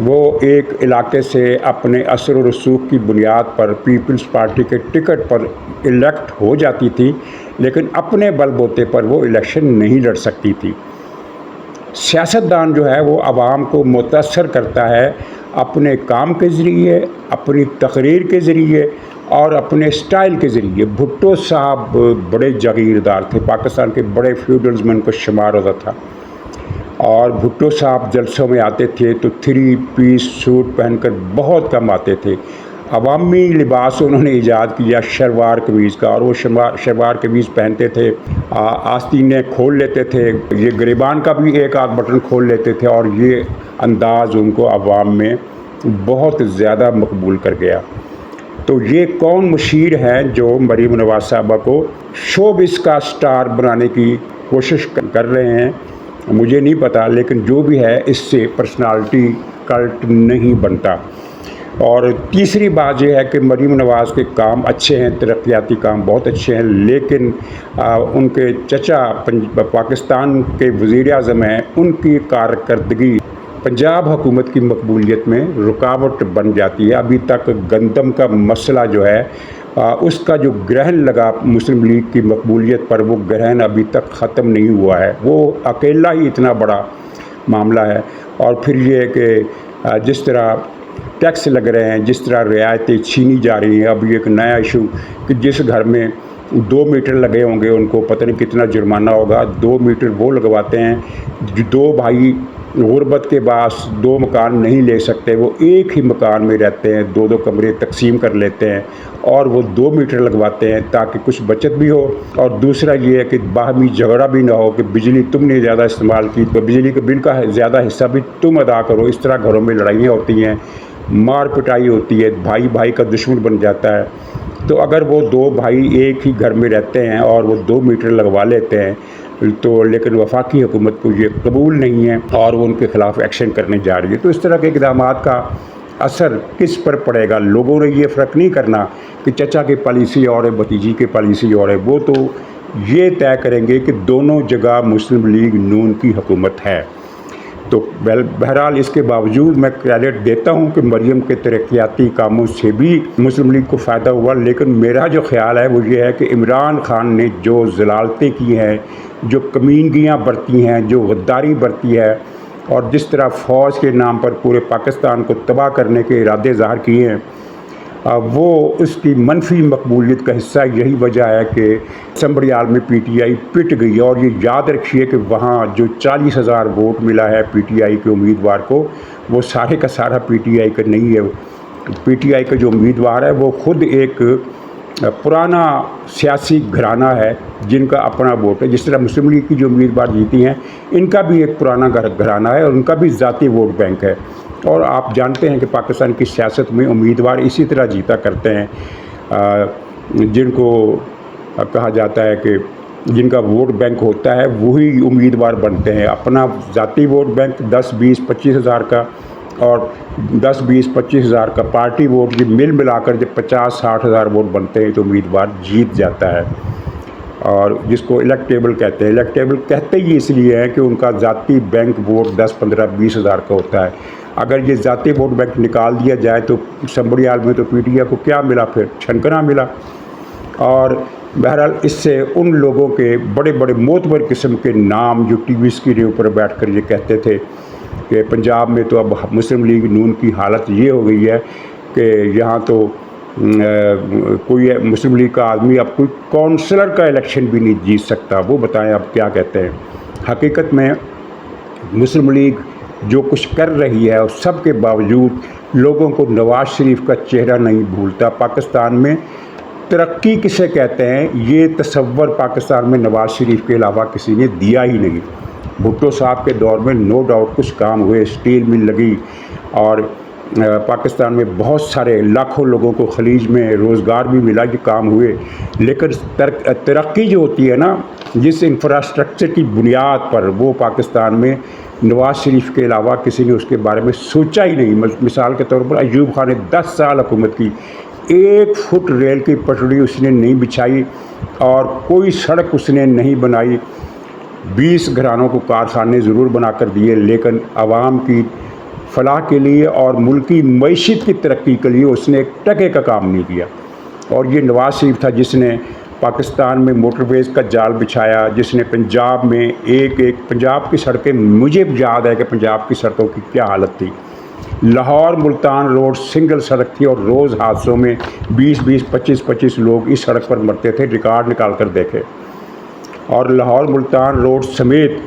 وہ ایک علاقے سے اپنے اثر و رسوخ کی بنیاد پر پیپلز پارٹی کے ٹکٹ پر الیکٹ ہو جاتی تھی، لیکن اپنے بل بوتے پر وہ الیکشن نہیں لڑ سکتی تھی۔ سیاستدان جو ہے وہ عوام کو متاثر کرتا ہے اپنے کام کے ذریعے، اپنی تقریر کے ذریعے اور اپنے اسٹائل کے ذریعے۔ بھٹو صاحب بڑے جاگیردار تھے، پاکستان کے بڑے فیوڈلز میں ان کو شمار ہوتا تھا، اور بھٹو صاحب جلسوں میں آتے تھے تو 3 پیس سوٹ پہن کر بہت کم آتے تھے۔ عوامی لباس انہوں نے ایجاد کیا شلوار قمیض کا، اور وہ شلوار قمیض پہنتے تھے، آستینیں کھول لیتے تھے، یہ گریبان کا بھی ایک آدھ بٹن کھول لیتے تھے، اور یہ انداز ان کو عوام میں بہت زیادہ مقبول کر گیا۔ تو یہ کون مشیر ہیں جو مریم نواز صاحبہ کو شوبز کا سٹار بنانے کی کوشش کر رہے ہیں؟ مجھے نہیں پتا، لیکن جو بھی ہے اس سے پرسنالٹی کلٹ نہیں بنتا۔ اور تیسری بات یہ ہے کہ مریم نواز کے کام اچھے ہیں، ترقیاتی کام بہت اچھے ہیں، لیکن ان کے چچا پاکستان کے وزیر اعظم ہیں، ان کی کارکردگی پنجاب حکومت کی مقبولیت میں رکاوٹ بن جاتی ہے۔ ابھی تک گندم کا مسئلہ جو ہے اس کا جو گرہن لگا مسلم لیگ کی مقبولیت پر، وہ گرہن ابھی تک ختم نہیں ہوا ہے، وہ اکیلا ہی اتنا بڑا معاملہ ہے۔ اور پھر یہ کہ جس طرح ٹیکس لگ رہے ہیں، جس طرح رعایتیں چھینی جا رہی ہیں، اب یہ ایک نیا ایشو کہ جس گھر میں 2 میٹر لگے ہوں گے ان کو پتہ نہیں کتنا جرمانہ ہوگا۔ 2 میٹر وہ لگواتے ہیں، 2 بھائی غربت کے باعث 2 مکان نہیں لے سکتے، وہ ایک ہی مکان میں رہتے ہیں، 2 کمرے تقسیم کر لیتے ہیں، اور وہ 2 میٹر لگواتے ہیں تاکہ کچھ بچت بھی ہو، اور دوسرا یہ ہے کہ باہمی جھگڑا بھی نہ ہو کہ بجلی تم نے زیادہ استعمال کی تو بجلی کے بل کا زیادہ حصہ بھی تم ادا کرو۔ اس طرح گھروں میں لڑائیاں ہوتی ہیں، مار پٹائی ہوتی ہے، بھائی بھائی کا دشمن بن جاتا ہے۔ تو اگر وہ 2 بھائی ایک ہی گھر میں رہتے ہیں اور وہ 2 میٹر لگوا لیتے ہیں تو لیکن وفاقی حکومت کو یہ قبول نہیں ہے اور وہ ان کے خلاف ایکشن کرنے جا رہی ہے۔ تو اس طرح کے اقدامات کا اثر کس پر پڑے گا؟ لوگوں نے یہ فرق نہیں کرنا کہ چچا کی پالیسی اور ہے، بھتیجی کی پالیسی اور ہے، وہ تو یہ طے کریں گے کہ دونوں جگہ مسلم لیگ نون کی حکومت ہے۔ تو بہرحال اس کے باوجود میں کریڈٹ دیتا ہوں کہ مریم کے ترقیاتی کاموں سے بھی مسلم لیگ کو فائدہ ہوا، لیکن میرا جو خیال ہے وہ یہ ہے کہ عمران خان نے جو ضلالتیں کی ہیں، جو کمینگیاں برتی ہیں، جو غداری برتی ہے، اور جس طرح فوج کے نام پر پورے پاکستان کو تباہ کرنے کے ارادے ظاہر کیے ہیں، وہ اس کی منفی مقبولیت کا حصہ یہی وجہ ہے کہ سنبریال میں پی ٹی آئی پٹ گئی۔ اور یہ یاد رکھیے کہ وہاں جو 40,000 ووٹ ملا ہے پی ٹی آئی کے امیدوار کو، وہ سارے کا سارا پی ٹی آئی کا نہیں ہے۔ پی ٹی آئی کا جو امیدوار ہے وہ خود ایک پرانا سیاسی گھرانہ ہے جن کا اپنا ووٹ ہے۔ جس طرح مسلم لیگ کی جو امیدوار جیتی ہیں، ان کا بھی ایک پرانا گھرانہ ہے اور ان کا بھی ذاتی ووٹ بینک ہے۔ اور آپ جانتے ہیں کہ پاکستان کی سیاست میں امیدوار اسی طرح جیتا کرتے ہیں، جن کو کہا جاتا ہے کہ جن کا ووٹ بینک ہوتا ہے وہی امیدوار بنتے ہیں۔ اپنا ذاتی ووٹ بینک 10، 20، 25 ہزار کا، اور 10، 20، 25 ہزار کا پارٹی ووٹ، یہ ملا کر جب 50، 60 ہزار ووٹ بنتے ہیں تو امیدوار جیت جاتا ہے، اور جس کو الیکٹیبل کہتے ہیں۔ الیکٹیبل کہتے ہی اس لیے ہے کہ ان کا ذاتی بینک ووٹ 10، 15، 20 ہزار کا ہوتا ہے۔ اگر یہ ذاتی ووٹ بینک نکال دیا جائے تو سنبریال میں تو پی ٹی آئی کو کیا ملا؟ پھر چھنکنا ملا۔ اور بہرحال اس سے ان لوگوں کے بڑے بڑے معتبر قسم کے نام جو ٹی وی اسکرین پر بیٹھ کر یہ کہتے تھے کہ پنجاب میں تو اب مسلم لیگ نون کی حالت یہ ہو گئی ہے کہ یہاں تو کوئی مسلم لیگ کا آدمی اب کوئی کونسلر کا الیکشن بھی نہیں جیت سکتا، وہ بتائیں اب کیا کہتے ہیں۔ حقیقت میں مسلم لیگ جو کچھ کر رہی ہے اور سب کے باوجود لوگوں کو نواز شریف کا چہرہ نہیں بھولتا۔ پاکستان میں ترقی کسے کہتے ہیں یہ تصور پاکستان میں نواز شریف کے علاوہ کسی نے دیا ہی نہیں۔ بھٹو صاحب کے دور میں نو ڈاؤٹ کچھ کام ہوئے، اسٹیل مل لگی، اور پاکستان میں بہت سارے لاکھوں لوگوں کو خلیج میں روزگار بھی ملا، یہ کام ہوئے، لیکن ترقی جو ہوتی ہے نا جس انفراسٹرکچر کی بنیاد پر، وہ پاکستان میں نواز شریف کے علاوہ کسی نے اس کے بارے میں سوچا ہی نہیں۔ مثال کے طور پر ایوب خان نے 10 سال حکومت کی، 1 فٹ ریل کی پٹڑی اس نے نہیں بچھائی اور کوئی سڑک اس نے نہیں بنائی۔ 20 گھرانوں کو کارخانے ضرور بنا کر دیے، لیکن عوام کی فلاح کے لیے اور ملکی معیشت کی ترقی کے لیے اس نے ایک ٹکے کا کام نہیں کیا۔ اور یہ نواز شریف تھا جس نے پاکستان میں موٹر ویز کا جال بچھایا، جس نے پنجاب میں ایک پنجاب کی سڑکیں، مجھے یاد ہے کہ پنجاب کی سڑکوں کی کیا حالت تھی۔ لاہور ملتان روڈ سنگل سڑک تھی اور روز حادثوں میں 20 25 لوگ اس سڑک پر مرتے تھے، ریکارڈ نکال کر دیکھے۔ اور لاہور ملتان روڈ سمیت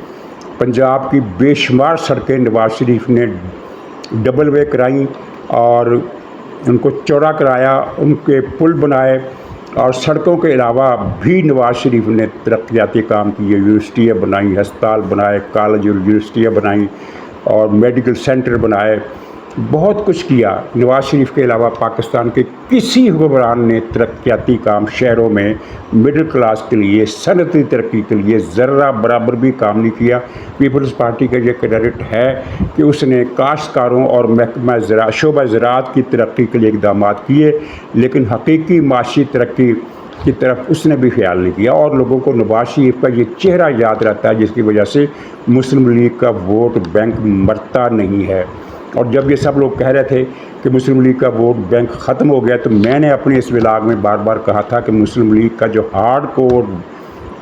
پنجاب کی بے شمار سڑکیں نواز شریف نے ڈبل وے کرائیں اور ان کو چوڑا کرایا، ان کے پل بنائے، اور سڑکوں کے علاوہ بھی نواز شریف نے ترقیاتی کام کیے، یونیورسٹیاں بنائیں، ہسپتال بنائے، کالج اور یونیورسٹیاں بنائیں اور میڈیکل سینٹر بنائے، بہت کچھ کیا۔ نواز شریف کے علاوہ پاکستان کے کسی حکمران نے ترقیاتی کام شہروں میں مڈل کلاس کے لیے، صنعتی ترقی کے لیے ذرہ برابر بھی کام نہیں کیا۔ پیپلز پارٹی کا یہ کریڈٹ ہے کہ اس نے کاشتکاروں اور محکمہ شعبہ زراعت کی ترقی کے لیے اقدامات کیے، لیکن حقیقی معاشی ترقی کی طرف اس نے بھی خیال نہیں کیا۔ اور لوگوں کو نواز شریف کا یہ چہرہ یاد رہتا ہے، جس کی وجہ سے مسلم لیگ کا ووٹ بینک مرتا نہیں ہے۔ اور جب یہ سب لوگ کہہ رہے تھے کہ مسلم لیگ کا ووٹ بینک ختم ہو گیا، تو میں نے اپنے اس ولاگ میں بار بار کہا تھا کہ مسلم لیگ کا جو ہارڈ کور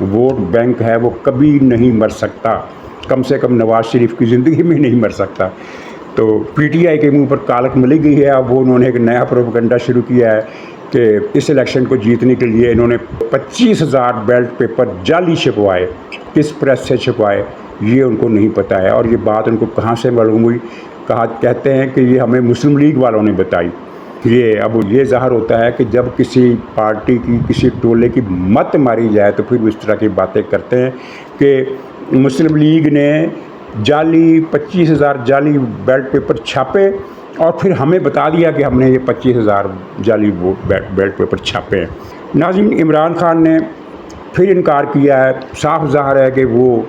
ووٹ بینک ہے وہ کبھی نہیں مر سکتا، کم سے کم نواز شریف کی زندگی میں نہیں مر سکتا۔ تو پی ٹی آئی کے منہ پر کالک ملی گئی ہے۔ اب انہوں نے ایک نیا پروپیگنڈا شروع کیا ہے کہ اس الیکشن کو جیتنے کے لیے انہوں نے 25,000 بیلٹ پیپر جعلی چھپوائے۔ کس پریس سے چھپوائے یہ ان کو نہیں پتہ ہے، اور یہ بات ان کو کہاں سے معلوم ہوئی؟ کہتے ہیں کہ یہ ہمیں مسلم لیگ والوں نے بتائی۔ اب یہ ظاہر ہوتا ہے کہ جب کسی پارٹی کی، کسی ٹولے کی مت ماری جائے تو پھر اس طرح کی باتیں کرتے ہیں کہ مسلم لیگ نے 25,000 جعلی بیلٹ پیپر چھاپے اور پھر ہمیں بتا دیا کہ ہم نے یہ 25,000 جعلی بیلٹ پیپر چھاپے ہیں۔ ناظرین، عمران خان نے پھر انکار کیا ہے۔ صاف ظاہر ہے کہ وہ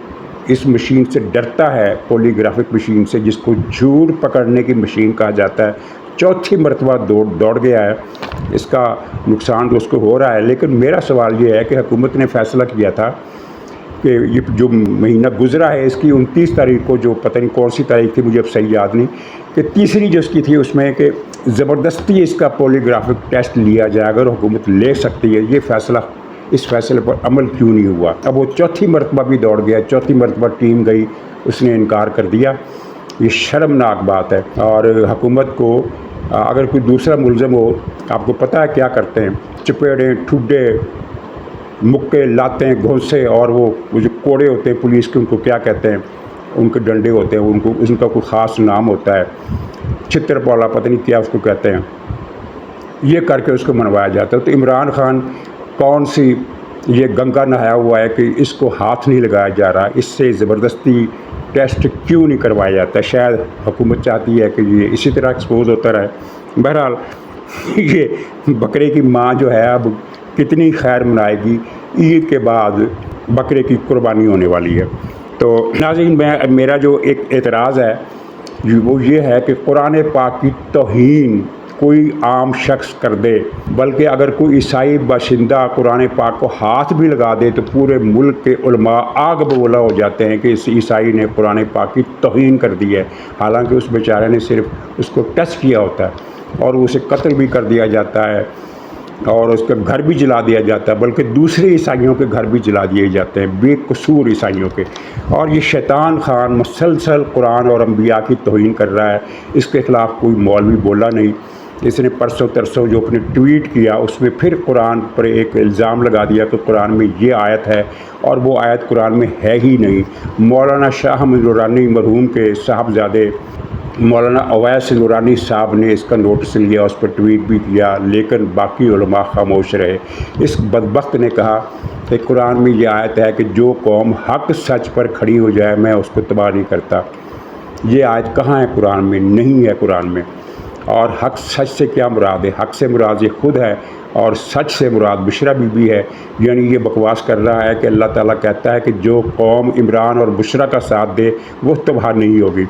اس مشین سے ڈرتا ہے، پولی گرافک مشین سے، جس کو جھوٹ پکڑنے کی مشین کہا جاتا ہے۔ چوتھی مرتبہ دوڑ گیا ہے، اس کا نقصان تو اس کو ہو رہا ہے۔ لیکن میرا سوال یہ ہے کہ حکومت نے فیصلہ کیا تھا کہ یہ جو مہینہ گزرا ہے اس کی 29 تاریخ کو، جو پتہ نہیں کون سی تاریخ تھی، مجھے اب صحیح یاد نہیں، کہ تیسری جو اس کی تھی اس میں کہ زبردستی اس کا پولی گرافک ٹیسٹ لیا جائے، اگر حکومت لے سکتی ہے۔ یہ فیصلہ، اس فیصلے پر عمل کیوں نہیں ہوا؟ اب وہ چوتھی مرتبہ بھی دوڑ گیا، چوتھی مرتبہ ٹیم گئی، اس نے انکار کر دیا۔ یہ شرمناک بات ہے۔ اور حکومت کو اگر کوئی دوسرا ملزم ہو، آپ کو پتہ ہے کیا کرتے ہیں؟ چپیڑیں، ٹھڈے، مکے، لاتیں، گھونسے، اور وہ جو کوڑے ہوتے ہیں پولیس کے، ان کو کیا کہتے ہیں؟ ان کے ڈنڈے ہوتے ہیں، ان کا کوئی خاص نام ہوتا ہے، چھتر پولا، پتہ نہیں کیا اس کو کہتے ہیں۔ یہ کر کے اس کو منوایا جاتا ہے۔ تو عمران خان کون سی یہ گنگا نہایا ہوا ہے کہ اس کو ہاتھ نہیں لگایا جا رہا؟ اس سے زبردستی ٹیسٹ کیوں نہیں کروایا جاتا؟ شاید حکومت چاہتی ہے کہ یہ اسی طرح ایکسپوز ہوتا رہے۔ بہرحال یہ بکرے کی ماں جو ہے اب کتنی خیر منائے گی، عید کے بعد بکرے کی قربانی ہونے والی ہے۔ تو ناظرین، میرا جو ایک اعتراض ہے وہ یہ ہے کہ قرآن پاک کی توہین کوئی عام شخص کر دے، بلکہ اگر کوئی عیسائی باشندہ قرآن پاک کو ہاتھ بھی لگا دے تو پورے ملک کے علماء آگ بگولا ہو جاتے ہیں کہ اس عیسائی نے قرآن پاک کی توہین کر دی ہے، حالانکہ اس بیچارے نے صرف اس کو ٹچ کیا ہوتا ہے، اور اسے قتل بھی کر دیا جاتا ہے اور اس کا گھر بھی جلا دیا جاتا ہے، بلکہ دوسرے عیسائیوں کے گھر بھی جلا دیے جاتے ہیں، بے قصور عیسائیوں کے۔ اور یہ شیطان خان مسلسل قرآن اور انبیاء کی توہین کر رہا ہے۔ اس کے خلاف کوئی مولوی بولا نہیں۔ اس نے پرسوں ترسوں جو اپنے ٹویٹ کیا اس میں پھر قرآن پر ایک الزام لگا دیا کہ قرآن میں یہ آیت ہے، اور وہ آیت قرآن میں ہے ہی نہیں۔ مولانا شاہ حمید نورانی مرحوم کے صاحبزادے مولانا اویس نورانی صاحب نے اس کا نوٹس لیا، اس پر ٹویٹ بھی کیا، لیکن باقی علماء خاموش رہے۔ اس بدبخت نے کہا کہ قرآن میں یہ آیت ہے کہ جو قوم حق سچ پر کھڑی ہو جائے میں اس کو تباہ نہیں کرتا۔ یہ آیت کہاں ہے قرآن میں؟ نہیں ہے قرآن میں۔ اور حق سچ سے کیا مراد ہے؟ حق سے مراد یہ خود ہے، اور سچ سے مراد بشرا بی بی ہے۔ یعنی یہ بکواس کر رہا ہے کہ اللہ تعالیٰ کہتا ہے کہ جو قوم عمران اور بشرا کا ساتھ دے وہ تباہ نہیں ہوگی۔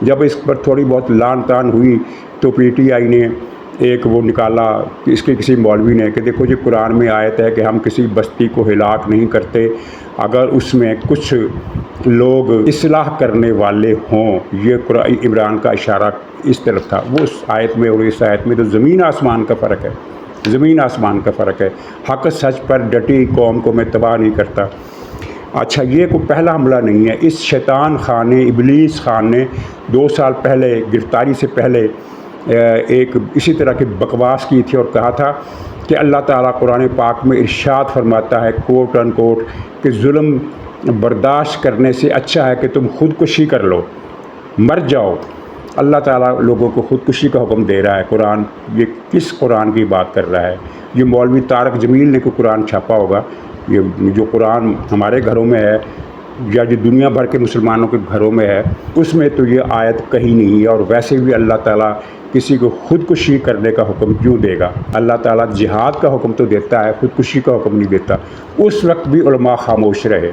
جب اس پر تھوڑی بہت لان تان ہوئی تو پی ٹی آئی نے ایک وہ نکالا اس کے کسی مولوی نے کہ دیکھو جی قرآن میں آیت ہے کہ ہم کسی بستی کو ہلاک نہیں کرتے اگر اس میں کچھ لوگ اصلاح کرنے والے ہوں. یہ عمران کا اشارہ اس طرف تھا. وہ اس آیت میں اور اس آیت میں تو زمین آسمان کا فرق ہے، زمین آسمان کا فرق ہے. حق سچ پر ڈٹی قوم کو میں تباہ نہیں کرتا. اچھا، یہ کوئی پہلا حملہ نہیں ہے. اس شیطان خان نے، ابلیس خان نے 2 سال پہلے گرفتاری سے پہلے ایک اسی طرح کی بکواس کی تھی اور کہا تھا کہ اللہ تعالیٰ قرآن پاک میں ارشاد فرماتا ہے کوٹ ان کوٹ کہ ظلم برداشت کرنے سے اچھا ہے کہ تم خودکشی کر لو، مر جاؤ. اللہ تعالیٰ لوگوں کو خودکشی کا حکم دے رہا ہے. قرآن یہ کس قرآن کی بات کر رہا ہے؟ یہ مولوی طارق جمیل نے کوئی قرآن چھاپا ہوگا. یہ جو قرآن ہمارے گھروں میں ہے یا جو دنیا بھر کے مسلمانوں کے گھروں میں ہے اس میں تو یہ آیت کہیں نہیں ہے. اور ویسے بھی اللہ تعالیٰ کسی کو خودکشی کرنے کا حکم کیوں دے گا؟ اللہ تعالیٰ جہاد کا حکم تو دیتا ہے، خودکشی کا حکم نہیں دیتا. اس وقت بھی علماء خاموش رہے.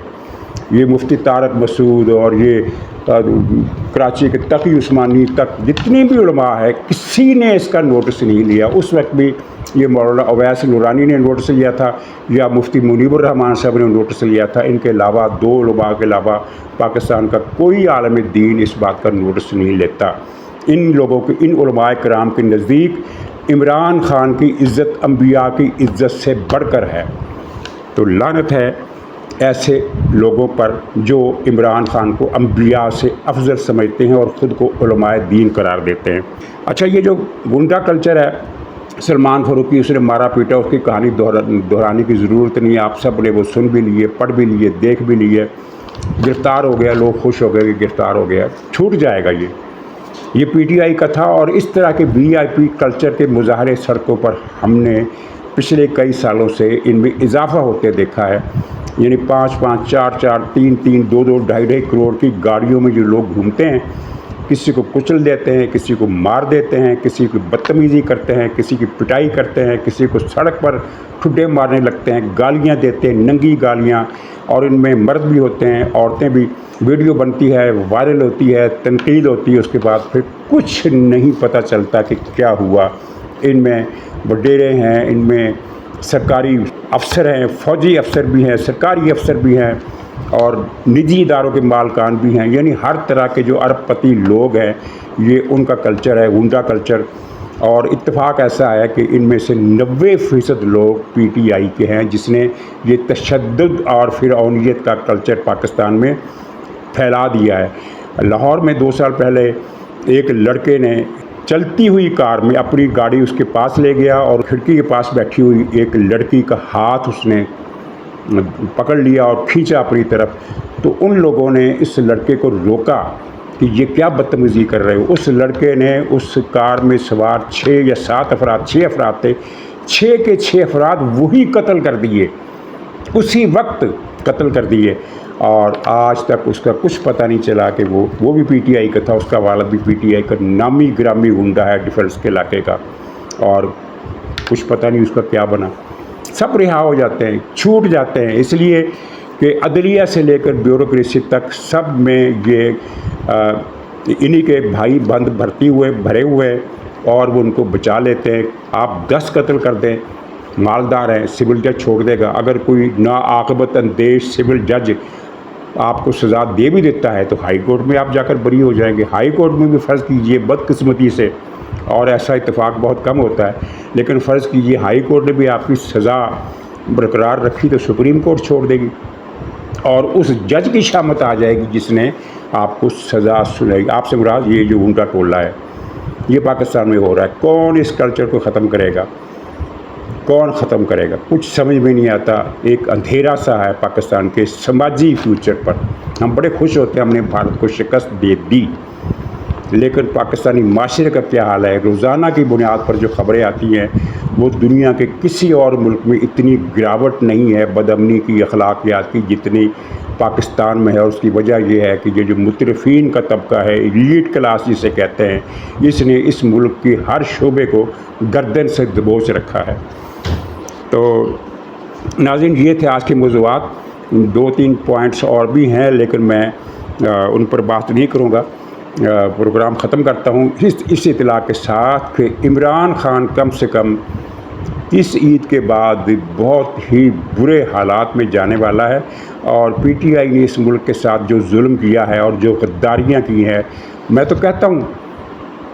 یہ مفتی طارق مسعود اور یہ کراچی کے تقی عثمانی تک جتنے بھی علماء ہے کسی نے اس کا نوٹس نہیں لیا. اس وقت بھی یہ مولانا اویس نورانی نے نوٹس لیا تھا یا مفتی منیب الرحمان صاحب نے نوٹس لیا تھا. ان کے علاوہ 2 علماء کے علاوہ پاکستان کا کوئی عالم دین اس بات کا نوٹس نہیں لیتا. ان لوگوں کے، ان علماء کرام کے نزدیک عمران خان کی عزت انبیاء کی عزت سے بڑھ کر ہے. تو لعنت ہے ایسے لوگوں پر جو عمران خان کو انبیاء سے افضل سمجھتے ہیں اور خود کو علماء دین قرار دیتے ہیں. اچھا، یہ جو گنڈا کلچر ہے، سلمان فاروقی اس نے مارا پیٹا، اس کی کہانی دہرانے کی ضرورت نہیں ہے. آپ سب نے وہ سن بھی لیے، پڑھ بھی لیے، دیکھ بھی لیے. گرفتار ہو گیا، لوگ خوش ہو گئے کہ گرفتار ہو گیا، چھوٹ جائے گا. یہ پی ٹی آئی کا تھا. اور اس طرح کے وی آئی پی کلچر کے مظاہرے سڑکوں پر ہم نے پچھلے کئی سالوں سے ان میں اضافہ ہوتے دیکھا ہے. یعنی 5-5، 4-4، 3-3، 2-2، 2.5 کروڑ کی گاڑیوں میں جو لوگ گھومتے ہیں، کسی کو کچل دیتے ہیں، کسی کو مار دیتے ہیں، کسی کی بدتمیزی کرتے ہیں، کسی کی پٹائی کرتے ہیں، کسی کو سڑک پر ٹھڈے مارنے لگتے ہیں، گالیاں دیتے ہیں، ننگی گالیاں. اور ان میں مرد بھی ہوتے ہیں، عورتیں بھی. ویڈیو بنتی ہے، وائرل ہوتی ہے، تنقید ہوتی ہے، اس کے بعد پھر کچھ نہیں پتہ چلتا کہ کیا ہوا. ان میں وڈیرے ہیں، ان میں سرکاری افسر ہیں، فوجی افسر بھی ہیں، سرکاری افسر بھی ہیں اور نجی اداروں کے مالکان بھی ہیں. یعنی ہر طرح کے جو ارب پتی لوگ ہیں یہ ان کا کلچر ہے، گنڈا کلچر. اور اتفاق ایسا ہے کہ ان میں سے 90% لوگ پی ٹی آئی کے ہیں جس نے یہ تشدد اور فرعونیت کا کلچر پاکستان میں پھیلا دیا ہے. لاہور میں 2 سال پہلے ایک لڑکے نے چلتی ہوئی کار میں اپنی گاڑی اس کے پاس لے گیا اور کھڑکی کے پاس بیٹھی ہوئی ایک لڑکی کا ہاتھ اس نے پکڑ لیا اور کھینچا اپنی طرف. تو ان لوگوں نے اس لڑکے کو روکا کہ یہ کیا بدتمیزی کر رہے ہو. اس لڑکے نے اس کار میں سوار 6 یا 7 افراد، 6 افراد تھے، 6 کے 6 افراد وہی قتل کر دیے، اسی وقت قتل کر دیے. اور آج تک اس کا کچھ پتہ نہیں چلا کہ وہ بھی پی ٹی آئی کا تھا، اس کا والد بھی پی ٹی آئی کا نامی گرامی گنڈا ہے ڈیفنس کے علاقے کا، اور کچھ پتہ نہیں اس کا کیا بنا. سب رہا ہو جاتے ہیں، چھوٹ جاتے ہیں، اس لیے کہ عدلیہ سے لے کر بیوروکریسی تک سب میں یہ انہی کے بھائی بند بھرے ہوئے اور وہ ان کو بچا لیتے ہیں. آپ 10 قتل کر دیں، مالدار ہیں، سول جج چھوڑ دے گا. اگر کوئی ناعاقبت اندیش سول جج آپ کو سزا دے بھی دیتا ہے تو ہائی کورٹ میں آپ جا کر بری ہو جائیں گے. ہائی کورٹ میں بھی فرض کیجئے بدقسمتی سے، اور ایسا اتفاق بہت کم ہوتا ہے، لیکن فرض کیجئے ہائی کورٹ نے بھی آپ کی سزا برقرار رکھی تو سپریم کورٹ چھوڑ دے گی اور اس جج کی شامت آ جائے گی جس نے آپ کو سزا سنائے گی. آپ سے مراد یہ جو گنڈا ٹولہ ہے یہ پاکستان میں ہو رہا ہے. کون اس کلچر کو ختم کرے گا؟ کون ختم کرے گا؟ کچھ سمجھ میں نہیں آتا. ایک اندھیرا سا ہے پاکستان کے سماجی فیوچر پر. ہم بڑے خوش ہوتے ہیں ہم نے بھارت کو شکست دے دی، لیکن پاکستانی معاشرے کا کیا حال ہے؟ روزانہ کی بنیاد پر جو خبریں آتی ہیں وہ دنیا کے کسی اور ملک میں اتنی گراوٹ نہیں ہے بد امنی کی، اخلاقیات کی، جتنی پاکستان میں ہے. اور اس کی وجہ یہ ہے کہ یہ جو مترفین کا طبقہ ہے، ایلیٹ کلاس جسے کہتے ہیں، اس نے اس ملک کی ہر شعبے کو گردن سے دبوچ رکھا ہے. تو ناظرین، یہ تھے آج کے موضوعات. 2-3 پوائنٹس اور بھی ہیں لیکن میں ان پر بات نہیں کروں گا. پروگرام ختم کرتا ہوں اس اطلاع کے ساتھ کہ عمران خان کم سے کم اس عید کے بعد بہت ہی برے حالات میں جانے والا ہے، اور پی ٹی آئی نے اس ملک کے ساتھ جو ظلم کیا ہے اور جو غداریاں کی ہیں، میں تو کہتا ہوں،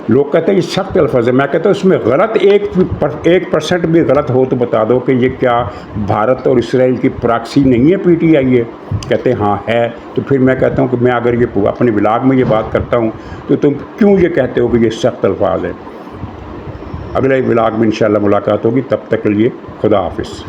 لوگ کہتے ہیں یہ سخت الفاظ ہے، میں کہتا ہوں اس میں غلط 1% بھی غلط ہو تو بتا دو کہ یہ کیا بھارت اور اسرائیل کی پراکسی نہیں ہے پی ٹی آئی ہے؟ کہتے ہیں ہاں ہے، تو پھر میں کہتا ہوں کہ میں اگر یہ اپنے بلاگ میں یہ بات کرتا ہوں تو تم کیوں یہ کہتے ہو کہ یہ سخت الفاظ ہے؟ اگلے بلاگ میں انشاءاللہ ملاقات ہوگی، تب تک کے لیے خدا حافظ۔